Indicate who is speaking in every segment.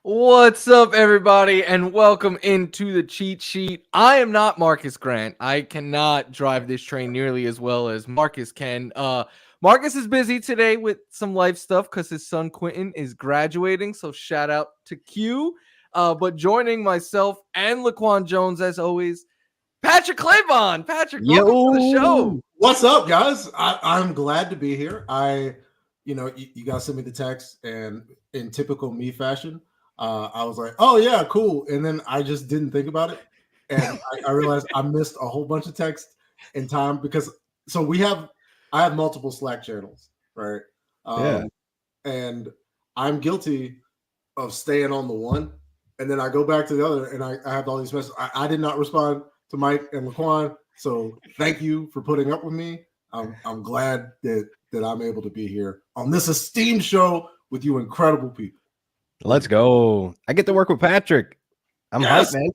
Speaker 1: What's up, everybody, and welcome into the cheat sheet. I am not Marcus Grant. I cannot drive this train nearly as well as Marcus can. Marcus is busy today with some life stuff because his son Quentin is graduating, so shout out to Q. But joining myself and Laquan Jones, as always, Patrick Claybon. Patrick, welcome to the show.
Speaker 2: What's up, guys? I'm glad to be here. You guys sent me the text, and in typical me fashion, I was like, oh yeah, cool. And then I just didn't think about it. And I realized I missed a whole bunch of text in time because I have multiple Slack channels, right? And I'm guilty of staying on the one. And then I go back to the other and I have all these messages. I did not respond to Mike and Laquan. So thank you for putting up with me. I'm glad that I'm able to be here on this esteemed show with you incredible people.
Speaker 3: Let's go. I get to work with Patrick. I'm hyped, man.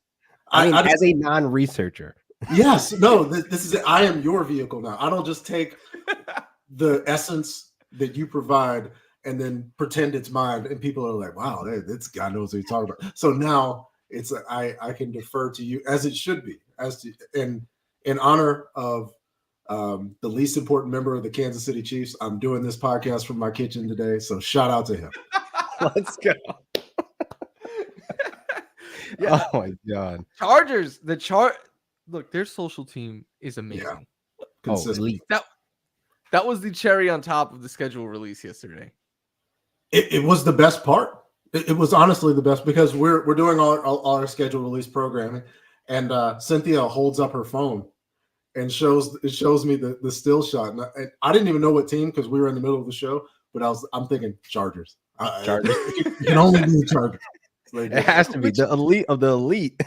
Speaker 3: I mean, as a non-researcher.
Speaker 2: Yes. No, this is it. I am your vehicle now. I don't just take the essence that you provide and then pretend it's mine. And people are like, wow, this guy knows what he's talking about. So now it's I can defer to you as it should be. In honor of the least important member of the Kansas City Chiefs, I'm doing this podcast from my kitchen today. So shout out to him.
Speaker 3: Let's go.
Speaker 1: Yeah.
Speaker 3: Oh my God.
Speaker 1: Chargers. Look, their social team is amazing.
Speaker 2: Yeah.
Speaker 1: That was the cherry on top of the schedule release yesterday.
Speaker 2: It was the best part. It was honestly the best because we're doing all our schedule release programming, and Cynthia holds up her phone and shows me the still shot. And I didn't even know what team because we were in the middle of the show, but I'm thinking Chargers.
Speaker 3: Chargers.
Speaker 2: You can only be the Chargers.
Speaker 3: It has to be the elite of the elite.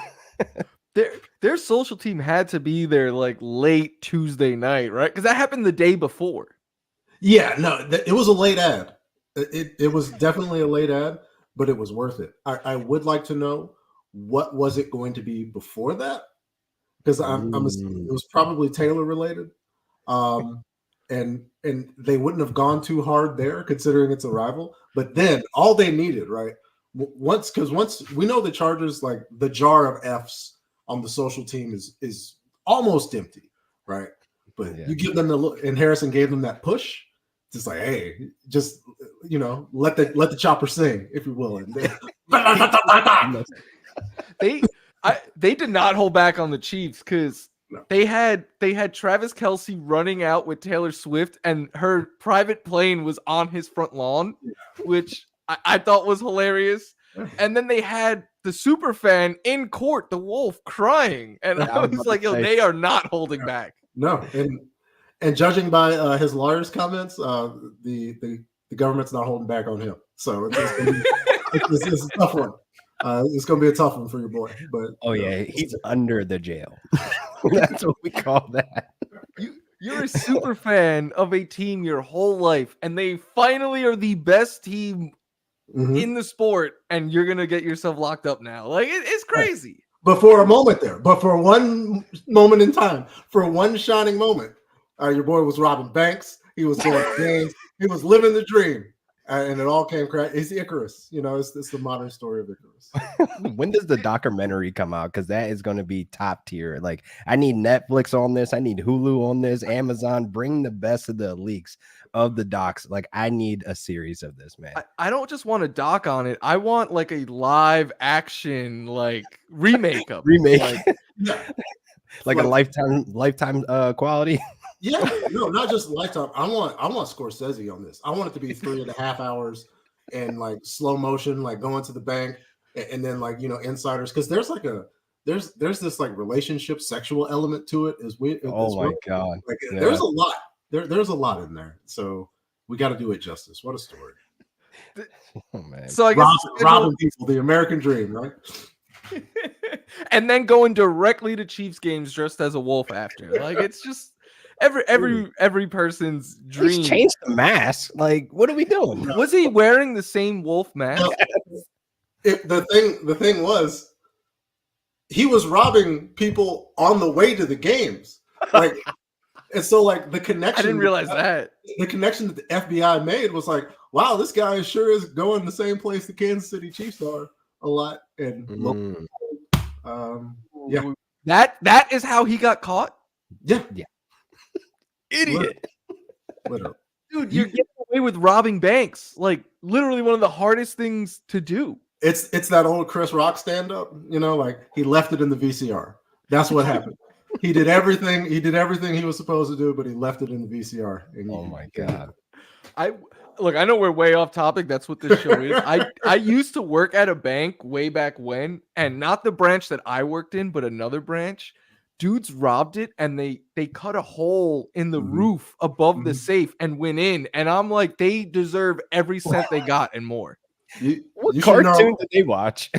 Speaker 1: Their social team had to be there like late Tuesday night, right? Because that happened the day before.
Speaker 2: Yeah, no, it was a late ad. It was definitely a late ad, but it was worth it. I would like to know what was it going to be before that, because it was probably Taylor related, and they wouldn't have gone too hard there considering it's a rival. But then all they needed, right? Once we know the Chargers, like the jar of F's on the social team is almost empty, right? But you give them the look, and Harrison gave them that push. Just like, hey, just let the chopper sing, if you will. And
Speaker 1: they did not hold back on the Chiefs because they had Travis Kelce running out with Taylor Swift, and her private plane was on his front lawn, which I thought was hilarious. And then they had the super fan in court, the Wolf, crying, and I was like, yo, they are not holding back.
Speaker 2: No, and judging by his lawyer's comments, the government's not holding back on him. So it's a tough one. It's going to be a tough one for your boy. But
Speaker 3: he's under the jail. That's what we call that.
Speaker 1: You're a super fan of a team your whole life, and they finally are the best team in the sport, and you're going to get yourself locked up now. Like, it's crazy.
Speaker 2: But for a moment there, for one moment in time, for one shining moment, your boy was robbing banks. He was going to games. He was living the dream. And it all came crash. It's Icarus. It's the modern story of Icarus.
Speaker 3: When does the documentary come out? Because that is going to be top tier. Like, I need Netflix on this. I need Hulu on this. Amazon, bring the best of the leaks. of the docs. Like, I need a series of this, man.
Speaker 1: I don't just want a doc on it. I want like a live action like remake of
Speaker 3: Remake.
Speaker 1: It.
Speaker 3: Like a lifetime quality.
Speaker 2: Yeah, no, not just Lifetime. I want Scorsese on this. I want it to be 3.5 hours and like slow motion, like going to the bank and then like insiders, because there's like there's this like relationship sexual element to it as we.
Speaker 3: Oh my god!
Speaker 2: Like, there's a lot. There's a lot in there. So we got to do it justice. What a story!
Speaker 3: Oh man!
Speaker 1: So I guess
Speaker 2: robbing people, the American dream, right?
Speaker 1: And then going directly to Chiefs games dressed as a wolf after. Like, it's just every person's dream.
Speaker 3: He's changed the mask. Like, what are we doing?
Speaker 1: Was he wearing the same wolf mask?
Speaker 2: The thing was, he was robbing people on the way to the games. Like, and so like the connection.
Speaker 1: I didn't realize that.
Speaker 2: The connection that the FBI made was like, wow, this guy sure is going the same place the Kansas City Chiefs are a lot. And yeah,
Speaker 1: that is how he got caught.
Speaker 2: Yeah.
Speaker 1: Idiot.
Speaker 2: Literally.
Speaker 1: Dude, you're getting away with robbing banks. Like, literally one of the hardest things to do.
Speaker 2: It's that old Chris Rock stand-up, like he left it in the VCR. That's what happened. He did everything he was supposed to do, but he left it in the VCR.
Speaker 3: Oh my god.
Speaker 1: I know we're way off topic. That's what this show is. I used to work at a bank way back when, and not the branch that I worked in, but another branch. Dudes robbed it, and they cut a hole in the roof above the safe and went in. And I'm like, they deserve every cent they got and more.
Speaker 3: What cartoon did they watch?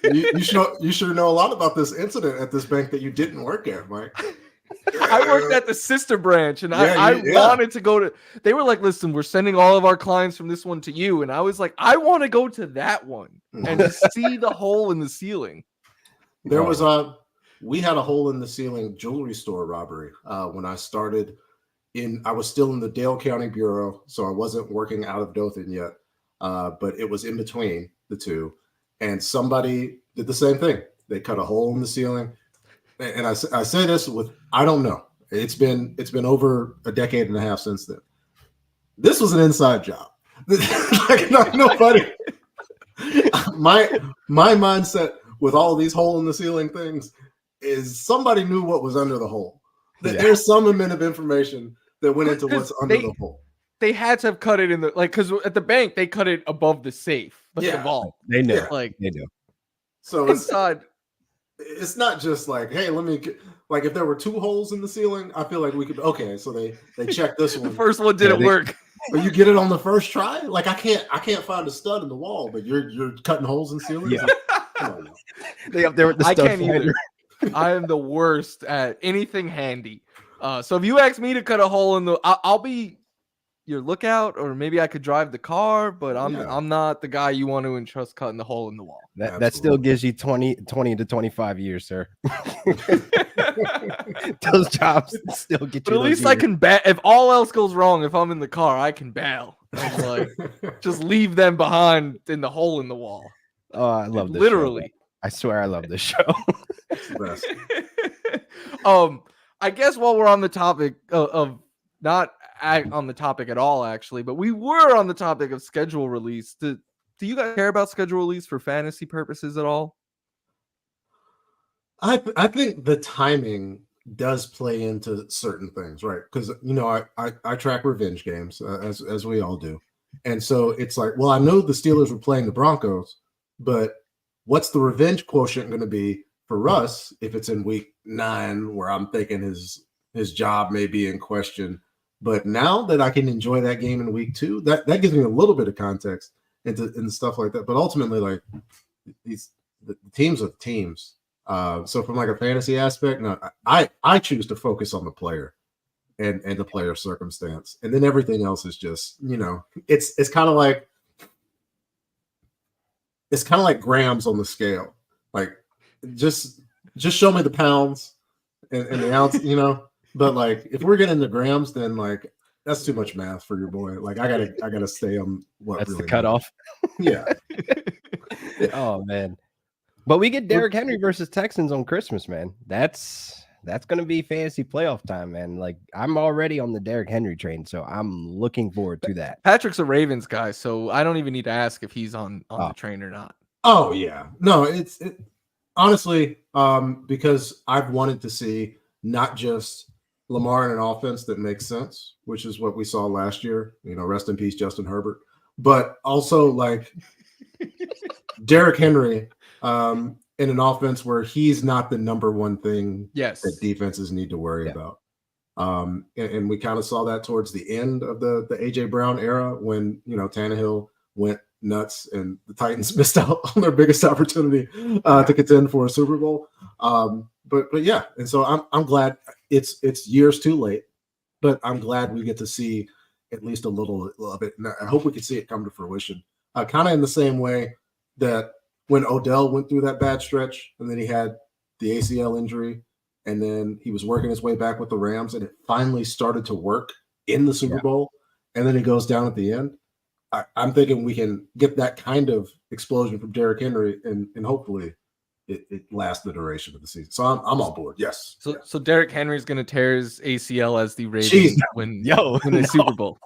Speaker 2: You should know a lot about this incident at this bank that you didn't work at, Mike.
Speaker 1: I worked at the sister branch, and I wanted to go to. They were like, "Listen, we're sending all of our clients from this one to you," and I was like, "I want to go to that one and see the hole in the ceiling."
Speaker 2: There was we had a hole in the ceiling jewelry store robbery when I started. I was still in the Dale County Bureau, so I wasn't working out of Dothan yet. But it was in between the two, and somebody did the same thing. They cut a hole in the ceiling, and I say this with, I don't know. It's been over a decade and a half since then. This was an inside job. Like, nobody. My mindset with all these hole in the ceiling things is somebody knew what was under the hole. There's some amount of information that went into what's under the hole.
Speaker 1: They had to have cut it in the, like, because at the bank they cut it above the safe, the vault.
Speaker 3: They knew.
Speaker 1: Like,
Speaker 3: they do.
Speaker 2: So
Speaker 1: inside,
Speaker 2: it's not just like, hey, let me like, if there were two holes in the ceiling, I feel like we could. Okay, so they checked this one.
Speaker 1: The first one didn't work.
Speaker 2: But you get it on the first try. Like, I can't find a stud in the wall, but you're cutting holes in ceilings.
Speaker 3: Yeah.
Speaker 2: Come on now.
Speaker 3: They up there with the stud.
Speaker 1: I can't either. I am the worst at anything handy. So if you ask me to cut a hole in the, I'll be your lookout, or maybe I could drive the car, but I'm not the guy you want to entrust cutting the hole in the wall.
Speaker 3: That still gives you 20 to 25 years, sir. Those jobs still get you.
Speaker 1: But at least years. I can bail. If all else goes wrong, if I'm in the car, I can bail. Like, just leave them behind in the hole in the wall.
Speaker 3: Oh, I love this.
Speaker 1: Literally.
Speaker 3: Show. I swear I love this show.
Speaker 1: I guess while we're on the topic of not on the topic at all, actually, but we were on the topic of schedule release. Do you guys care about schedule release for fantasy purposes at all?
Speaker 2: I think the timing does play into certain things, right? Because I track revenge games as we all do, and so it's like, well, I know the Steelers were playing the Broncos, but what's the revenge quotient going to be for Russ if it's in week 9, where I'm thinking his job may be in question? But now that I can enjoy that game in week 2, that gives me a little bit of context into stuff like that. But ultimately, like, the teams are teams. So from like a fantasy aspect, no, I choose to focus on the player and the player circumstance, and then everything else is just, it's kind of like grams on the scale. Like, just show me the pounds and the ounce, But like, if we're getting the grams, then like, that's too much math for your boy. Like, I gotta stay on what
Speaker 3: that's
Speaker 2: really
Speaker 3: the cutoff.
Speaker 2: Yeah.
Speaker 3: Oh man. But we get Derrick Henry versus Texans on Christmas, man. That's That's going to be fantasy playoff time, man. Like, I'm already on the Derrick Henry train, so I'm looking forward to that.
Speaker 1: Patrick's a Ravens guy, so I don't even need to ask if he's on the train or not.
Speaker 2: Oh yeah, no, it's honestly because I've wanted to see not just Lamar in an offense that makes sense, which is what we saw last year. Rest in peace, Justin Herbert, but also like Derrick Henry in an offense where he's not the number one thing that defenses need to worry about. And we kind of saw that towards the end of the AJ Brown era when Tannehill went nuts and the Titans missed out on their biggest opportunity to contend for a Super Bowl. But yeah, and so I'm glad it's years too late, but I'm glad we get to see at least a little of it. And I hope we can see it come to fruition. Kind of in the same way that when Odell went through that bad stretch and then he had the ACL injury and then he was working his way back with the Rams and it finally started to work in the Super Bowl and then he goes down at the end. I'm thinking we can get that kind of explosion from Derrick Henry and hopefully it lasts the duration of the season. So I'm on board. Yes.
Speaker 1: So Derrick Henry's going to tear his ACL as the Ravens win the Super Bowl.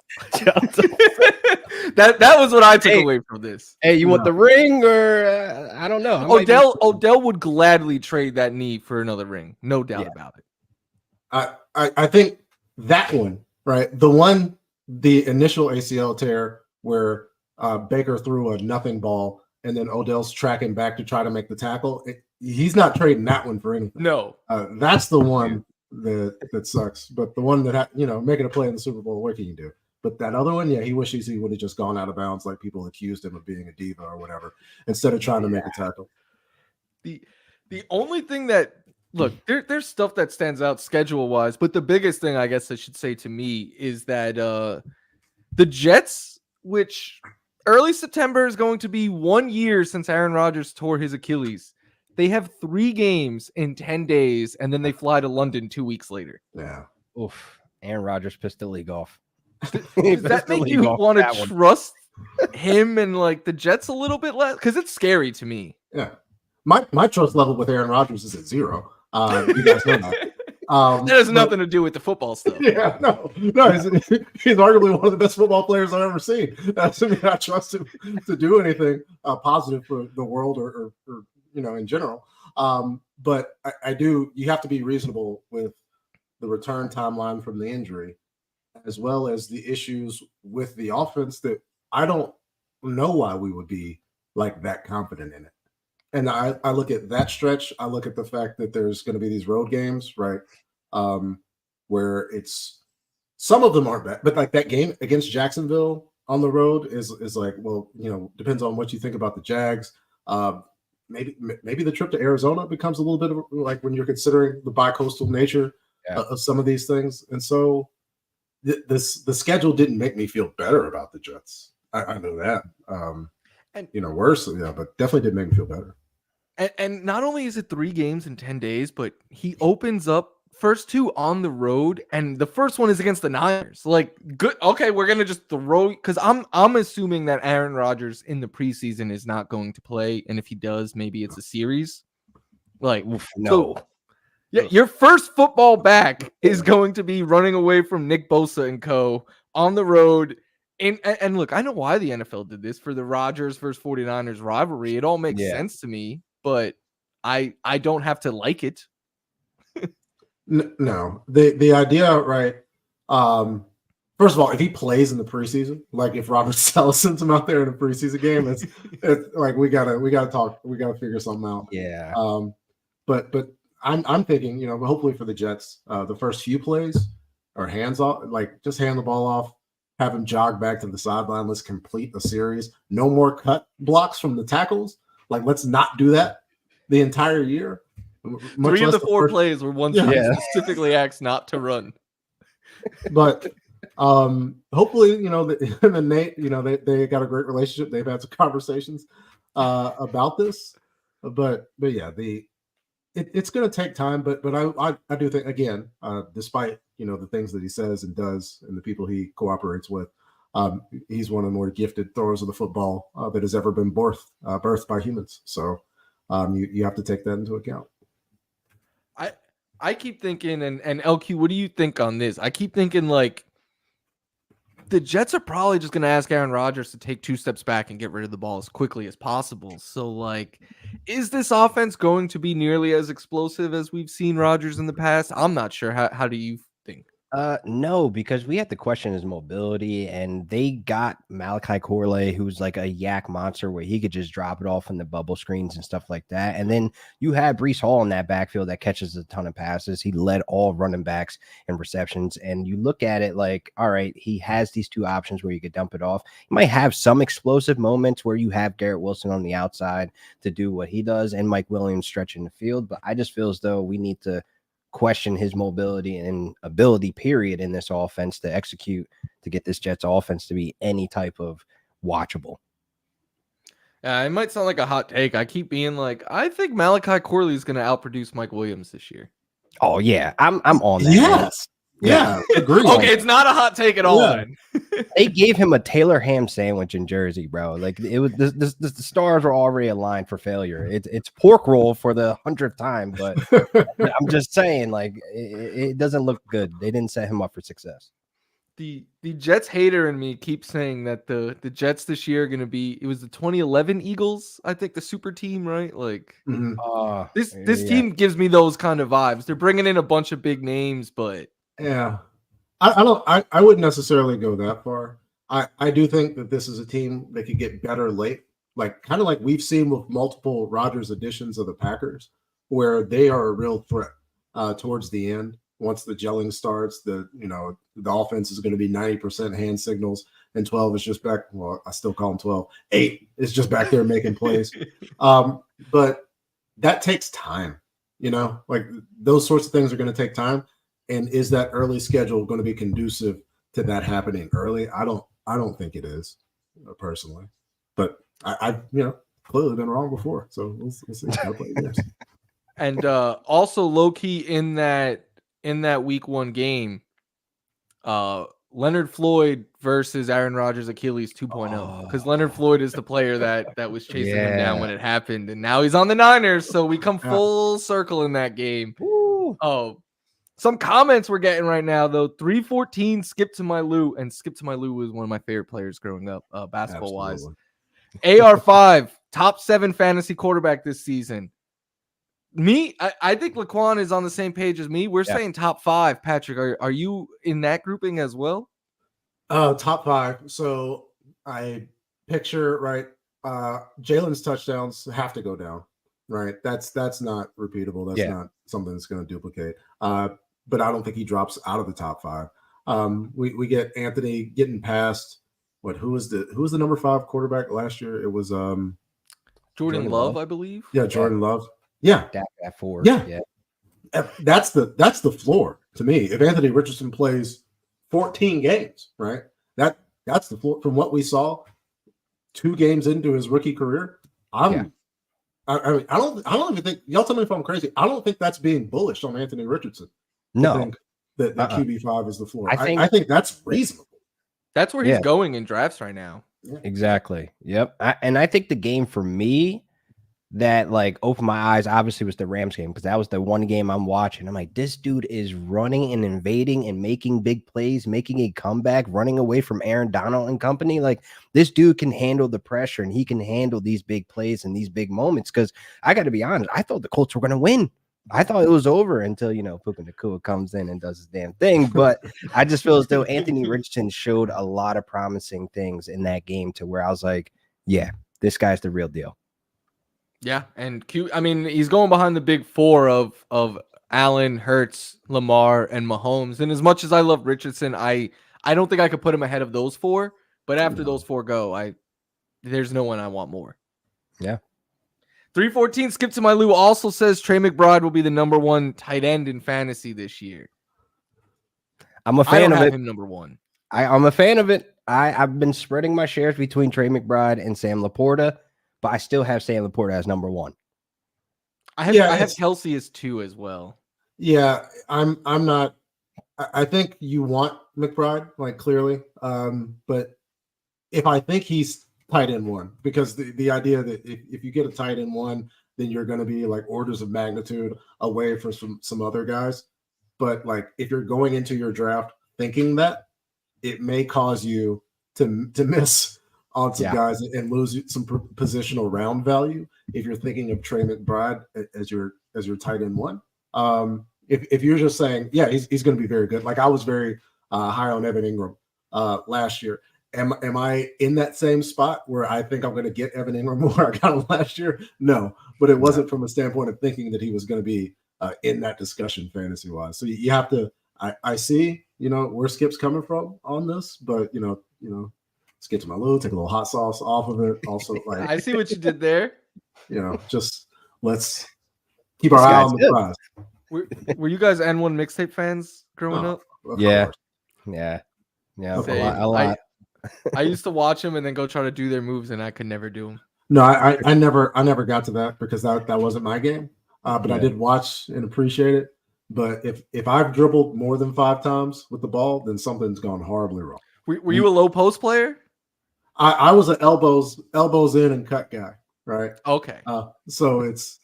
Speaker 1: that was what I took away from this.
Speaker 3: Hey, you want the ring or I don't know.
Speaker 1: Odell would gladly trade that knee for another ring. No doubt about it.
Speaker 2: I think that one, right? The initial ACL tear where Baker threw a nothing ball and then Odell's tracking back to try to make the tackle. He's not trading that one for anything.
Speaker 1: No.
Speaker 2: That's the one that sucks. But the one that, making a play in the Super Bowl, what can you do? But that other one, he wishes he would have just gone out of bounds like people accused him of being a diva or whatever, instead of trying to make a tackle.
Speaker 1: The only thing that, look, there's stuff that stands out schedule-wise, but the biggest thing I guess I should say to me is that the Jets, which early September is going to be 1 year since Aaron Rodgers tore his Achilles. They have 3 games in 10 days, and then they fly to London 2 weeks later.
Speaker 2: Yeah.
Speaker 3: Oof. Aaron Rodgers pissed the league off.
Speaker 1: Does that make you want to trust him and like the Jets a little bit less? Because it's scary to me.
Speaker 2: Yeah. My trust level with Aaron Rodgers is at 0. You guys know that.
Speaker 1: That has nothing to do with the football stuff.
Speaker 2: Yeah, no. He's arguably one of the best football players I've ever seen. Doesn't mean I trust him to do anything positive for the world or in general. But I do. You have to be reasonable with the return timeline from the injury, as well as the issues with the offense that I don't know why we would be like that confident in it. And I look at that stretch. I look at the fact that there's going to be these road games, right? Where it's some of them aren't bad, but like that game against Jacksonville on the road is like, well, depends on what you think about the Jags. Maybe the trip to Arizona becomes a little bit of like when you're considering the bi-coastal nature of some of these things. And so the schedule didn't make me feel better about the Jets. I know that. Worse, but definitely did make me feel better.
Speaker 1: And not only is it 3 games in 10 days, but he opens up first 2 on the road, and the first one is against the Niners. Like, good. Okay, we're gonna just throw because I'm assuming that Aaron Rodgers in the preseason is not going to play, and if he does, maybe it's a series. Like,
Speaker 3: no.
Speaker 1: So, yeah, your first football back is going to be running away from Nick Bosa and co. on the road. And look, I know why the NFL did this for the Rodgers versus 49ers rivalry. It all makes sense to me, but I don't have to like it.
Speaker 2: No, the idea, right? First of all, if he plays in the preseason, like if Robert Saleh sends him out there in a preseason game, it's like we gotta talk, we gotta figure something out.
Speaker 3: Yeah.
Speaker 2: But I'm thinking, hopefully for the Jets, the first few plays are hands off, like just hand the ball off. Have him jog back to the sideline. Let's complete the series. No more cut blocks from the tackles. Like, let's not do that the entire year.
Speaker 1: 3 of the 4 plays were ones specifically asked not to run.
Speaker 2: But hopefully, him and Nate, they got a great relationship. They've had some conversations about this. But yeah, it's going to take time. But I do think, again, despite the things that he says and does and the people he cooperates with, he's one of the more gifted throwers of the football that has ever been birthed by humans. So you have to take that into account.
Speaker 1: I keep thinking, and LQ, what do you think on this? I keep thinking like the Jets are probably just going to ask Aaron Rodgers to take 2 steps back and get rid of the ball as quickly as possible. So, like, is this offense going to be nearly as explosive as we've seen Rodgers in the past? I'm not sure. How do you think?
Speaker 3: No, because we had to question his mobility, and they got Malachi Corley, who's like a yak monster where he could just drop it off in the bubble screens and stuff like that. And then you had Breece Hall in that backfield that catches a ton of passes. He led all running backs in receptions. And you look at it like, all right, he has these 2 options where you could dump it off. You might have some explosive moments where you have Garrett Wilson on the outside to do what he does and Mike Williams stretching the field. But I just feel as though we need to question his mobility and ability period in this offense to execute to get this Jets offense to be any type of watchable.
Speaker 1: It might sound like a hot take. I keep being like, I think Malachi Corley is going to outproduce Mike Williams this year.
Speaker 3: Oh yeah, I'm on that.
Speaker 2: Yes. Yeah, agree.
Speaker 1: Okay, it's not a hot take at all.
Speaker 2: Yeah.
Speaker 1: Then
Speaker 3: they gave him a Taylor ham sandwich in Jersey, bro. Like it was the stars were already aligned for failure. It's pork roll for the 100th time, but I'm just saying, like it doesn't look good. They didn't set him up for success.
Speaker 1: The Jets hater in me keeps saying that the Jets this year are going to be. It was the 2011 Eagles, I think, the super team, right? Like this team gives me those kind of vibes. They're bringing in a bunch of big names, but.
Speaker 2: Yeah, I wouldn't necessarily go that far. I do think that this is a team that could get better late, like kind of like we've seen with multiple Rodgers additions of the Packers, where they are a real threat towards the end. Once the gelling starts, the offense is going to be 90% hand signals, and 12 is just back. Well, I still call them 12. 8 is just back there making plays, but that takes time. Like those sorts of things are going to take time. And is that early schedule going to be conducive to that happening early? I don't think it is, personally. But I've clearly been wrong before, so we'll see. Gotta play games.
Speaker 1: And also low key in that week 1 game, Leonard Floyd versus Aaron Rodgers Achilles 2.0, because Leonard Floyd is the player that was chasing him down when it happened, and now he's on the Niners, so we come full circle in that game. Oh. Some comments we're getting right now, though. 314 Skip to My Lou, and Skip to My Lou was one of my favorite players growing up, basketball-wise. AR5, top 7 fantasy quarterback this season. Me, I think Laquan is on the same page as me. We're saying top 5. Patrick, are you in that grouping as well?
Speaker 2: Top 5. So I picture, right, Jalen's touchdowns have to go down, right? That's not repeatable. That's not something that's going to duplicate. But I don't think he drops out of the top 5. We get Anthony getting past who was the number 5 quarterback last year? It was
Speaker 1: Jordan Love, I believe.
Speaker 2: Yeah, Jordan Love. Yeah,
Speaker 3: at 4.
Speaker 2: Yeah. That's the floor to me. If Anthony Richardson plays 14 games, right? That's the floor from what we saw 2 games into his rookie career. I mean, I don't even think, y'all tell me if I'm crazy. I don't think that's being bullish on Anthony Richardson.
Speaker 3: No,
Speaker 2: I think that QB5 is the floor.
Speaker 3: I
Speaker 2: think that's reasonable.
Speaker 1: That's where he's going in drafts right now.
Speaker 3: Exactly. Yep. And I think the game for me that like opened my eyes obviously was the Rams game, because that was the one game I'm watching. I'm like, this dude is running and invading and making big plays, making a comeback, running away from Aaron Donald and company. Like this dude can handle the pressure and he can handle these big plays and these big moments. Because I got to be honest, I thought the Colts were going to win. I thought it was over until, Puka Nacua comes in and does his damn thing. But I just feel as though Anthony Richardson showed a lot of promising things in that game to where I was like, yeah, this guy's the real deal.
Speaker 1: Yeah, and he's going behind the big 4 of Allen, Hurts, Lamar, and Mahomes. And as much as I love Richardson, I don't think I could put him ahead of those 4. But after those 4 go, there's no one I want more.
Speaker 3: Yeah.
Speaker 1: 314 Skip to My Lou also says Trey McBride will be the number 1 tight end in fantasy this year.
Speaker 3: I'm a fan of it.
Speaker 1: Him number 1.
Speaker 3: I'm a fan of it. I've been spreading my shares between Trey McBride and Sam Laporta, but I still have Sam Laporta as number 1.
Speaker 1: I have Kelsey as 2 as well.
Speaker 2: Yeah, I'm not. I think you want McBride, like clearly, but if I think he's tight end 1, because the idea that if you get a tight end 1, then you're going to be like orders of magnitude away from some other guys. But like if you're going into your draft thinking that, it may cause you to miss on some guys and lose some positional round value if you're thinking of Trey McBride as your tight end one. If you're just saying, yeah, he's going to be very good. Like I was very high on Evan Ingram last year. Am I in that same spot where I think I'm going to get Evan Ingram where I got him last year? No, but it wasn't from a standpoint of thinking that he was going to be in that discussion fantasy wise. So you have to. I see, where Skip's coming from on this, but let's get to my loo, take a little hot sauce off of it. Also, like
Speaker 1: I see what you did there.
Speaker 2: Just let's keep our eye on the prize.
Speaker 1: Were you guys N1 mixtape fans growing up?
Speaker 3: Yeah. A lot.
Speaker 1: I used to watch them and then go try to do their moves, and I could never do them.
Speaker 2: No, I never got to that because that wasn't my game. But I did watch and appreciate it. But if I've dribbled more than 5 times with the ball, then something's gone horribly wrong.
Speaker 1: Were you a low post player?
Speaker 2: I was an elbows in and cut guy, right?
Speaker 1: Okay.
Speaker 2: So it's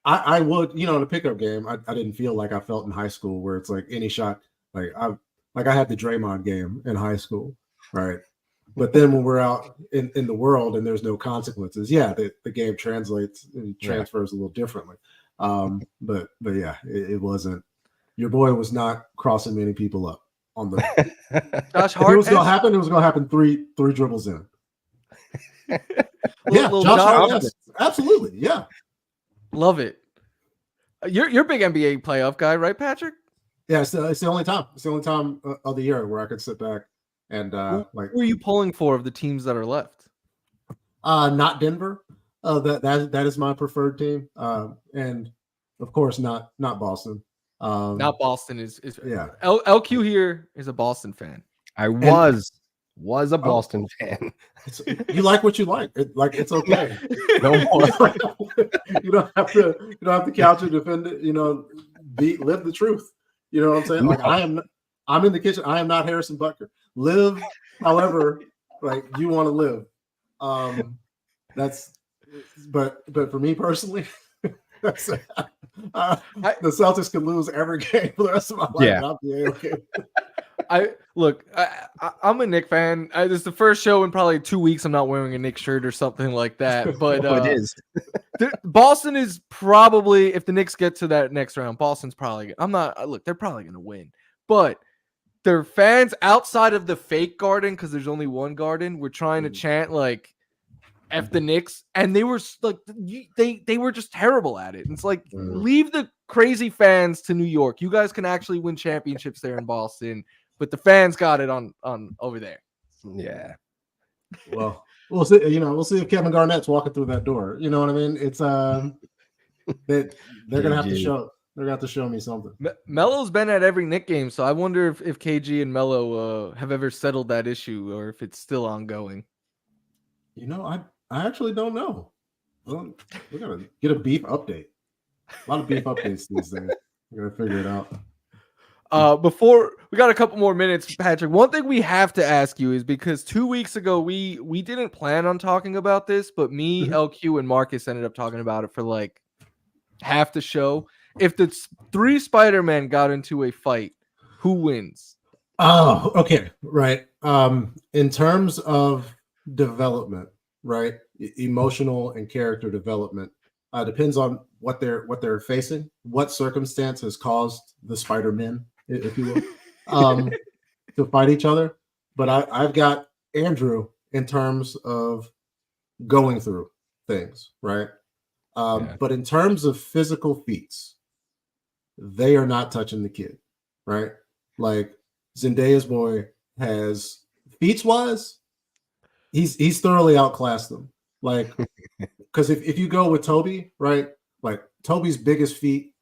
Speaker 2: I would, in a pickup game, I didn't feel like I felt in high school where it's like any shot, like I had the Draymond game in high school, right? But then when we're out in the world and there's no consequences, the game transfers a little differently. But yeah, it wasn't. Your boy was not crossing many people up on the.
Speaker 1: Josh
Speaker 2: Hart. It was going to happen. It was going to happen three dribbles in. Josh Hart. Absolutely, yeah.
Speaker 1: Love it. You're a big NBA playoff guy, right, Patrick?
Speaker 2: Yeah, it's the only time. It's the only time of the year where I could sit back and
Speaker 1: Who are you pulling for of the teams that are left?
Speaker 2: Not Denver. That is my preferred team. And of course not Boston.
Speaker 1: Not Boston is
Speaker 2: yeah.
Speaker 1: LQ here is a Boston fan.
Speaker 3: I was a Boston fan.
Speaker 2: You like what you like. It's okay.
Speaker 3: No more.
Speaker 2: You don't have to couch and defend it. Live the truth. You know what I'm saying? Like I'm in the kitchen. I am not Harrison Butker. Live however like you want to live. But for me personally, the Celtics could lose every game for the rest of my life.
Speaker 3: Yeah.
Speaker 2: I'll be okay.
Speaker 1: I'm a Knick fan. This is the first show in probably 2 weeks I'm not wearing a Knick shirt or something like that. But
Speaker 3: it is.
Speaker 1: Boston is probably, if the Knicks get to that next round, Boston's probably. They're probably going to win. But their fans outside of the fake garden, because there's only one garden, were trying to chant like F the Knicks, and they were like they were just terrible at it. And it's like leave the crazy fans to New York. You guys can actually win championships there in Boston, but the fans got it on over there.
Speaker 3: Yeah.
Speaker 2: Well, we'll see. We'll see if Kevin Garnett's walking through that door. You know what I mean? It's they're gonna have to show. They're gonna have to show me something.
Speaker 1: Melo's been at every Knick game, so I wonder if KG and Melo have ever settled that issue or if it's still ongoing.
Speaker 2: I actually don't know. Well, we gotta get a beef update. A lot of beef updates these days. We gotta figure it out.
Speaker 1: Before we got a couple more minutes, Patrick, one thing we have to ask you is because 2 weeks ago we didn't plan on talking about this, but me, LQ, and Marcus ended up talking about it for like half the show. If the 3 Spider-Men got into a fight, who wins?
Speaker 2: Oh, okay, right. In terms of development, right? Emotional and character development depends on what they're facing, what circumstance has caused the Spider-Men, if you will, to fight each other. But I've got Andrew in terms of going through things, right? But in terms of physical feats, they are not touching the kid, right? Like Zendaya's boy has feats-wise, he's thoroughly outclassed them. Like, because if you go with Toby, right? Like Toby's biggest feat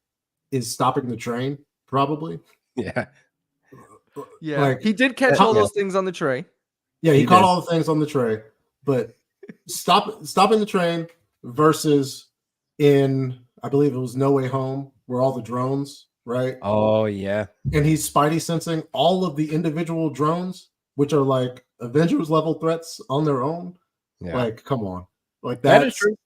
Speaker 2: is stopping the train, probably.
Speaker 1: Yeah. Like, he did catch all those things on the tray.
Speaker 2: Yeah, he caught all the things on the tray, but stopping the train versus in, I believe it was No Way Home, where all the drones, right?
Speaker 3: Oh yeah.
Speaker 2: And he's spidey sensing all of the individual drones, which are like Avengers level threats on their own. Yeah. Like, come on. Like that is true.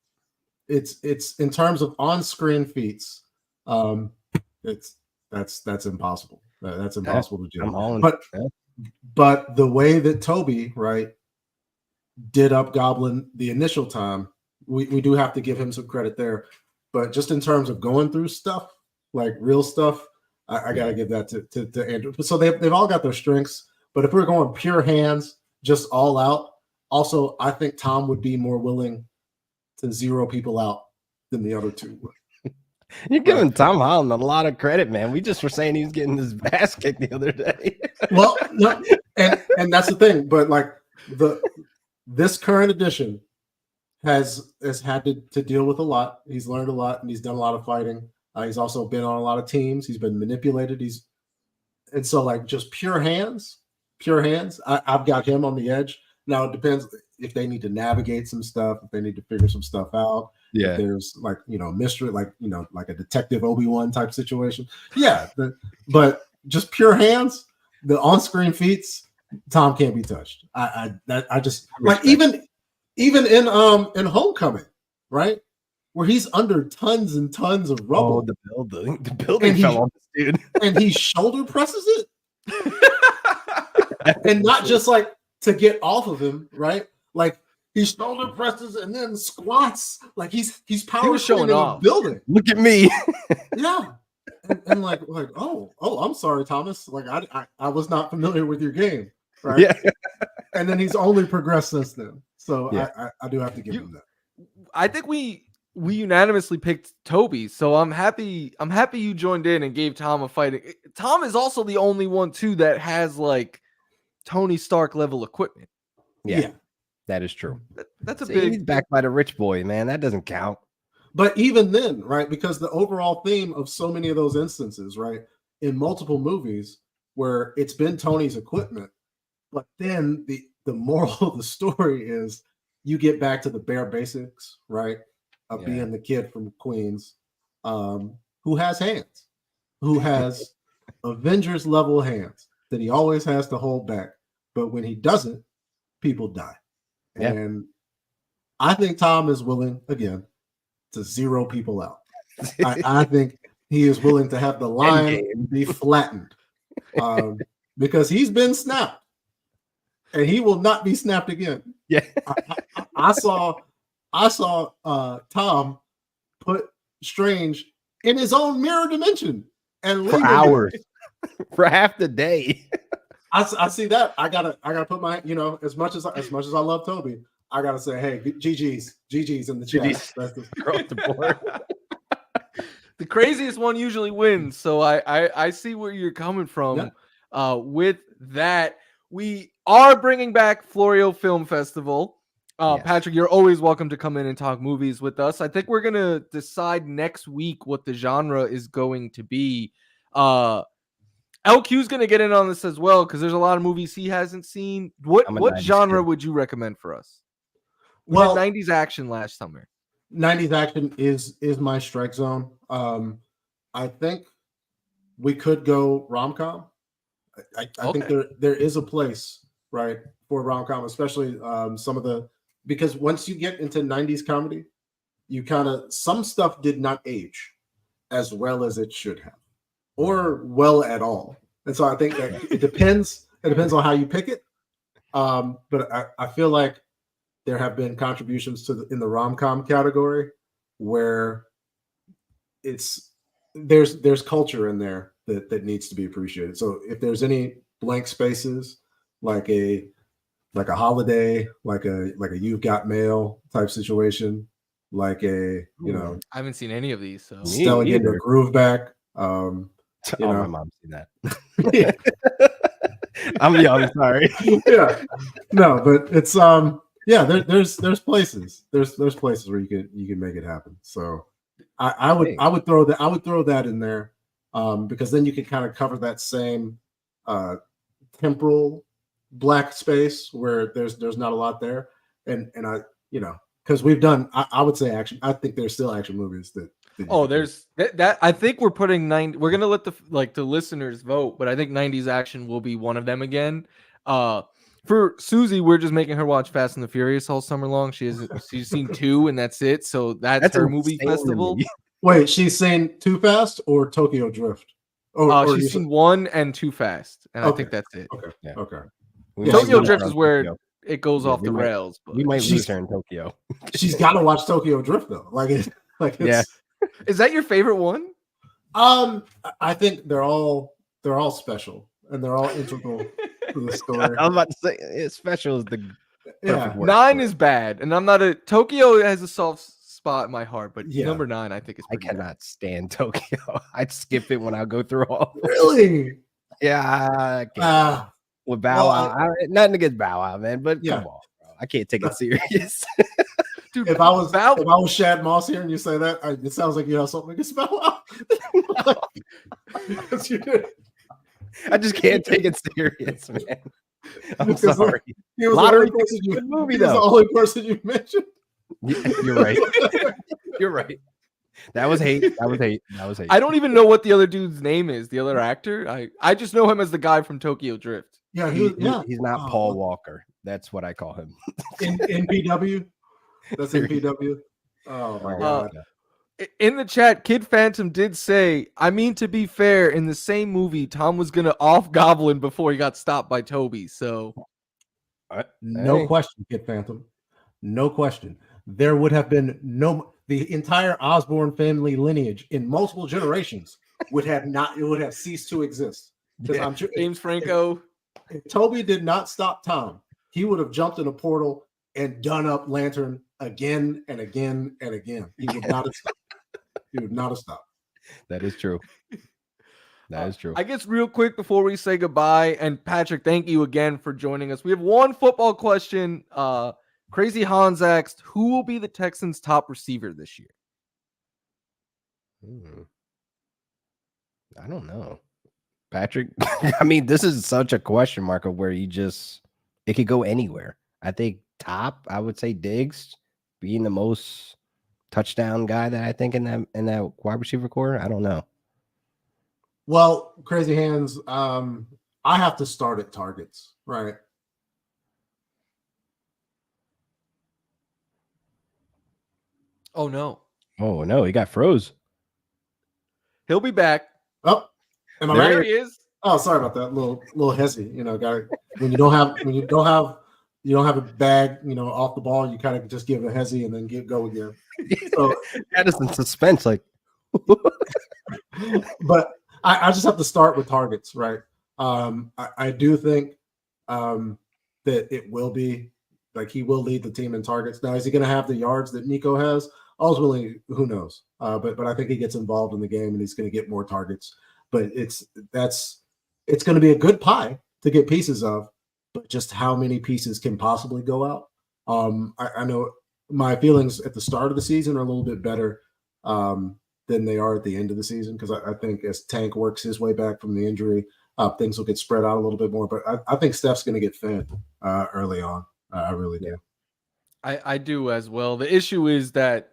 Speaker 2: it's in terms of on-screen feats, that's impossible. That's impossible to do. But the way that Toby, right, did up Goblin the initial time, we do have to give him some credit there. But just in terms of going through stuff, like real stuff, I gotta give that to Andrew. So they've all got their strengths. But if we're going pure hands, just all out, also I think Tom would be more willing to zero people out than the other two would.
Speaker 3: You're giving Tom Holland a lot of credit, man. We just were saying he was getting his ass kicked the other day.
Speaker 2: Well, no, and that's the thing. But like this current edition has had to deal with a lot. He's learned a lot, and he's done a lot of fighting. He's also been on a lot of teams. He's been manipulated. And so like just pure hands. I've got him on the edge. Now it depends if they need to navigate some stuff, if they need to figure some stuff out.
Speaker 3: Yeah,
Speaker 2: there's like mystery, like like a detective Obi-Wan type situation. Yeah, but just pure hands, the on-screen feats, Tom can't be touched. I just like even in Homecoming, right, where he's under tons and tons of rubble.
Speaker 3: Oh, the building fell on this dude,
Speaker 2: and he shoulder presses it, and not just like to get off of him, right? Like he shoulder presses and then squats, like he's power showing off. Building.
Speaker 3: Look at me.
Speaker 2: Yeah, and like oh, I'm sorry, Thomas. Like I was not familiar with your game, right?
Speaker 3: Yeah.
Speaker 2: And then he's only progressed since then. So yeah. I do have to give him that.
Speaker 1: I think we unanimously picked Toby, so I'm happy you joined in and gave Tom a fight. Tom is also the only one too that has like Tony Stark level equipment.
Speaker 3: Yeah. That is true.
Speaker 1: That's a big.
Speaker 3: He's backed by the rich boy, man. That doesn't count.
Speaker 2: But even then, right? Because the overall theme of so many of those instances, right, in multiple movies where it's been Tony's equipment, but then the moral of the story is you get back to the bare basics, right, of being the kid from Queens, who has hands, who has Avengers level hands that he always has to hold back, but when he doesn't, people die.
Speaker 3: Yeah.
Speaker 2: And I think Tom is willing, again, to zero people out. I think he is willing to have the line be flattened because he's been snapped and he will not be snapped again.
Speaker 3: Yeah.
Speaker 2: I saw Tom put Strange in his own mirror dimension and
Speaker 3: for hours, for half the day.
Speaker 2: I see that. I gotta put my, as much as I love Toby, I gotta say, hey, GG's in the chat. That's the board.
Speaker 1: The craziest one usually wins, so I see where you're coming from. Yeah. With that, we are bringing back Florio Film Festival. Yes. Patrick, you're always welcome to come in and talk movies with us. I think we're gonna decide next week what the genre is going to be. LQ's going to get in on this as well because there's a lot of movies he hasn't seen. What genre would you recommend for us? Well, 90s action last summer.
Speaker 2: 90s action is my strike zone. I think we could go rom-com. I think there is a place, right, for rom-com, especially because once you get into 90s comedy, you some stuff did not age as well as it should have. Or well at all. And so I think that it depends on how you pick it. But I feel like there have been contributions in the rom-com category where there's culture in there that needs to be appreciated. So if there's any blank spaces, like a Holiday, like a You've Got Mail type situation, like I
Speaker 1: haven't seen any of these. So
Speaker 2: Stella getting her groove back.
Speaker 3: My mom's seen that. I'm young, sorry.
Speaker 2: Yeah, no, but it's there's places where you can make it happen. So I would throw that in there because then you can kind of cover that same temporal black space where there's not a lot there, and I because we've done I would say action. I think there's still action movies that.
Speaker 1: There's that. I think we're putting we're gonna let the listeners vote, but I think 90s action will be one of them again. For Susie, we're just making her watch Fast and the Furious all summer long. She's seen 2 and that's it. So that's her movie
Speaker 3: insane to
Speaker 1: festival.
Speaker 3: me.
Speaker 2: Wait, she's seen Too Fast or Tokyo Drift? Or
Speaker 1: She's seen 1 and Too Fast, and I
Speaker 2: Okay.
Speaker 1: think that's it.
Speaker 2: Okay.
Speaker 3: Yeah.
Speaker 2: Okay.
Speaker 3: We
Speaker 2: Yeah,
Speaker 3: might
Speaker 1: Tokyo
Speaker 3: lose
Speaker 1: Drift
Speaker 3: her
Speaker 1: is
Speaker 3: on
Speaker 1: where
Speaker 3: Tokyo.
Speaker 1: it goes
Speaker 3: Yeah,
Speaker 1: off
Speaker 3: we
Speaker 1: the
Speaker 3: might-
Speaker 1: rails. But
Speaker 3: We might
Speaker 2: She's-
Speaker 3: lose her in Tokyo.
Speaker 2: She's got to watch Tokyo Drift though. It's
Speaker 3: Yeah.
Speaker 1: is that your favorite one?
Speaker 2: I think they're all special and they're all integral to the story.
Speaker 3: I was about to say it's special is the
Speaker 2: Yeah.
Speaker 3: perfect word.
Speaker 1: 9 is bad, and I'm not a Tokyo has a soft spot in my heart, but
Speaker 2: Yeah.
Speaker 1: number 9 I think is
Speaker 3: I
Speaker 1: pretty bad.
Speaker 3: cannot stand Tokyo. I'd skip it when I go through all.
Speaker 2: Really?
Speaker 3: Yeah, I can't.
Speaker 2: Ah,
Speaker 3: With Bow
Speaker 2: well,
Speaker 3: Wow, nothing against Bow Wow, man. But
Speaker 2: Yeah.
Speaker 3: come on, bro. I can't take it serious.
Speaker 1: Dude,
Speaker 2: if I was
Speaker 1: Val-
Speaker 2: Shad Moss here and you say that, it sounds like you have something against Bow Wow. Yes, you do.
Speaker 3: I just can't take it serious, man. I'm
Speaker 2: Because,
Speaker 3: sorry.
Speaker 2: He was
Speaker 3: Lottery
Speaker 2: the only person
Speaker 3: good movie,
Speaker 2: he was the
Speaker 3: though.
Speaker 2: only person you mentioned.
Speaker 3: Yeah, you're right. You're right. That was hate. That was hate. That was hate.
Speaker 1: I don't even know what the other dude's name is, the other actor. I just know him as the guy from Tokyo Drift.
Speaker 2: Yeah,
Speaker 3: He's not
Speaker 2: Oh,
Speaker 3: Paul Walker. That's what I call him.
Speaker 2: in NPW. That's NPW. Oh my god.
Speaker 1: In the chat, Kid Phantom did say, I mean, to be fair, in the same movie, Tom was going to off Goblin before he got stopped by Toby. So,
Speaker 2: No
Speaker 3: Hey.
Speaker 2: question, Kid Phantom. No question. There would have been the entire Osborne family lineage in multiple generations would have ceased to exist. Because
Speaker 3: Yeah.
Speaker 2: I'm sure
Speaker 1: James Franco.
Speaker 2: if Toby did not stop Tom, he would have jumped in a portal and done up Lantern again and again and again. He would not have stopped. He would not have stopped.
Speaker 3: That is true. That is true.
Speaker 1: I guess real quick before we say goodbye, and Patrick, thank you again for joining us. We have one football question. Crazy Hans asked, who will be the Texans' top receiver this year?
Speaker 3: I don't know. Patrick, I mean, this is such a question mark of where it could go anywhere. I think top, I would say Diggs being the most touchdown guy that I think in that wide receiver core. I don't know.
Speaker 2: Well, Crazy Hands, I have to start at targets, right?
Speaker 1: Oh, no.
Speaker 3: Oh no, he got froze.
Speaker 1: He'll be back.
Speaker 2: Oh, am I
Speaker 1: There
Speaker 2: right?
Speaker 1: he is.
Speaker 2: Oh, sorry about that. Little hezzy. Guy. When you don't have a bag, off the ball, you kind of just give a hezzy and then go again. So,
Speaker 3: That is in suspense. Like,
Speaker 2: but I just have to start with targets, right? I do think that it will be like he will lead the team in targets. Now, is he going to have the yards that Nico has? Ultimately, who knows? But I think he gets involved in the game and he's going to get more targets. But it's going to be a good pie to get pieces of. But just how many pieces can possibly go out? I know my feelings at the start of the season are a little bit better than they are at the end of the season because I think as Tank works his way back from the injury, things will get spread out a little bit more. But I think Steph's going to get fed early on. I really do.
Speaker 1: I do as well. The issue is that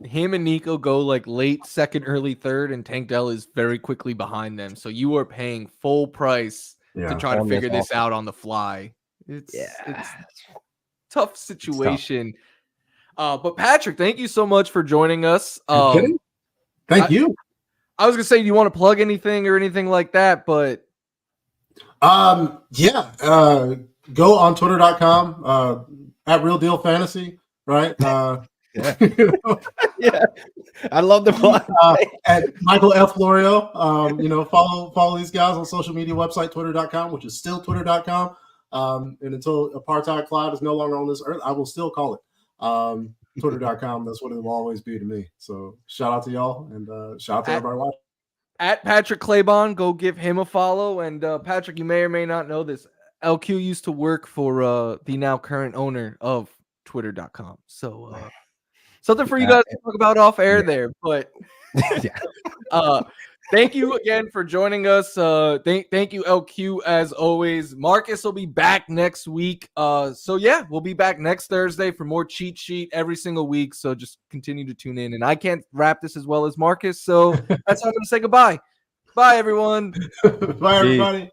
Speaker 1: him and Nico go like late second, early third, and Tank Dell is very quickly behind them. So you are paying full price to try to
Speaker 3: On
Speaker 1: figure
Speaker 3: this
Speaker 1: this out on the fly. It's
Speaker 3: yeah.
Speaker 1: tough situation. But Patrick, thank you so much for joining us.
Speaker 2: You kidding? Thank you.
Speaker 1: I was gonna say, do you want to plug anything or anything like that? But
Speaker 2: yeah. Go on twitter.com at Real Deal Fantasy, right?
Speaker 3: Yeah. Yeah. I love the plug.
Speaker 2: At Michael F. Florio. Follow these guys on social media website, twitter.com, which is still twitter.com. And until apartheid cloud is no longer on this earth, I will still call it twitter.com. That's what it will always be to me. So shout out to y'all and shout out to everybody watching.
Speaker 1: At Patrick Claybon, go give him a follow. And Patrick, you may or may not know this. LQ used to work for the now current owner of twitter.com. So something for you guys to talk about off air there. But thank you again for joining us. Thank you, LQ, as always. Marcus will be back next week. So yeah, we'll be back next Thursday for more cheat sheet every single week. So just continue to tune in. And I can't rap this as well as Marcus, so that's how I'm gonna say goodbye. Bye, everyone.
Speaker 2: Bye, everybody.